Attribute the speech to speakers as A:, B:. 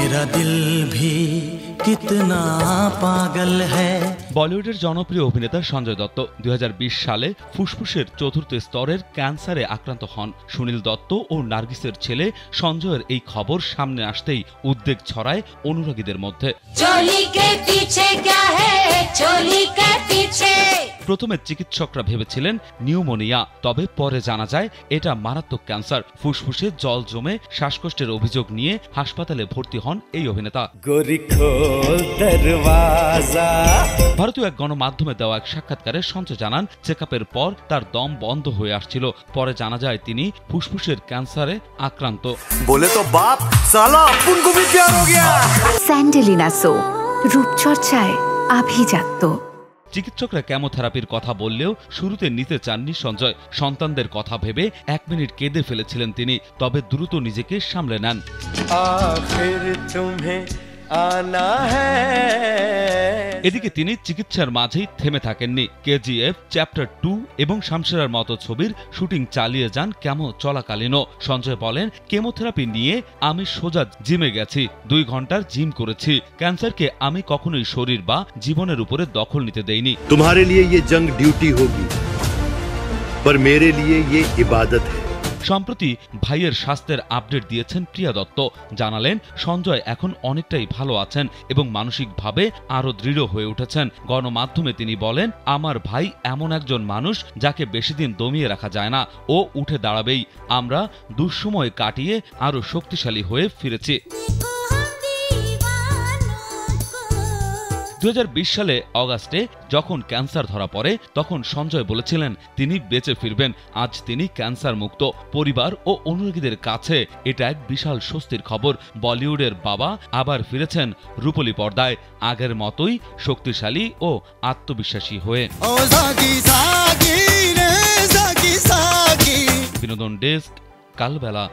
A: मेरा दिल भी कितना पागल है।
B: বলিউডের জনপ্রিয় অভিনেতা সঞ্জয় দত্ত 2020 সালে ফুসফুসের চতুর্থ স্তরের ক্যান্সারে আক্রান্ত হন। সুনীল দত্ত ও নার্গিসের ছেলে সঞ্জয়ের এই খবর সামনে আসতেই উদ্বেগ ছড়ায় অনুরাগীদের মধ্যে। প্রথমে চিকিৎসকরা ভেবেছিলেন নিউমোনিয়া, তবে পরে জানা যায় এটা মারাত্মক ক্যান্সার। ফুসফুসে জল জমে শ্বাসকষ্টের অভিযোগ নিয়ে হাসপাতালে ভর্তি হন এই অভিনেতা। ভারতীয় এক গণমাধ্যমে দেওয়া এক সাক্ষাৎকারে সঞ্জয় জানান, চেকআপের পর তার দম বন্ধ হয়ে আসছিল। পরে জানা যায় তিনি ফুসফুসের ক্যান্সারে আক্রান্ত।
C: বলে তো বাপ সালা আপনকো ভি প্যার হো গয়া।
D: স্যান্ডেলিনা সো, রূপচর্চায় আভিজাত্য।
B: চিকিৎসকরা কেমোথেরাপির কথা বললেও শুরুতে নিতে চাননি সঞ্জয়। সন্তানদের কথা ভেবে 1 মিনিট কেঁদে ফেলেছিলেন তিনি, তবে দ্রুত নিজেকে সামলে নেন। এদিকে তিনি চিকিৎসার মাঝেই থেমে থাকেননি। কেজিএফ চ্যাপ্টার 2 এবং শামশেরার মতো ছবির শুটিং চালিয়ে যান কেমো চলাকালীনও। সঞ্জয় বলেন, কেমোথেরাপি নিয়ে আমি সোজা জিমে গেছি, 2 ঘন্টার জিম করেছি। ক্যান্সারকে আমি কখনোই শরীর বা জীবনের উপরে দখল নিতে দেইনি।
C: तुम्हारे लिए ये जंग ड्यूटी होगी, पर मेरे लिए ये इबादत है।
B: সম্প্রতি ভাইয়ের স্বাস্থ্যের আপডেট দিয়েছেন প্রিয়া দত্ত। জানালেন, সঞ্জয় এখন অনেকটাই ভালো আছেন এবং মানসিকভাবে আরো দৃঢ় হয়ে উঠেছেন। গণমাধ্যমে তিনি বলেন, আমার ভাই এমন একজন মানুষ যাকে বেশি দিন দমিয়ে রাখা যায় না, ও উঠে দাঁড়াবেই। আমরা দুঃসময় কাটিয়ে আরো শক্তিশালী হয়ে ফিরেছি। 2020 সালে অগাস্টে যখন ক্যান্সার ধরা পড়ে, তখন সঞ্জয় বলেছিলেন তিনি বেঁচে ফিরবেন। আজ তিনি ক্যান্সার মুক্ত। পরিবার ও অনুরাগীদের কাছে এটা এক বিশাল স্বস্তির খবর। বলিউডের বাবা আবার ফিরেছেন রূপলী পর্দায়, আগের মতোই শক্তিশালী ও আত্মবিশ্বাসী হয়ে। বিনোদন ডেস্ক, কালবেলা।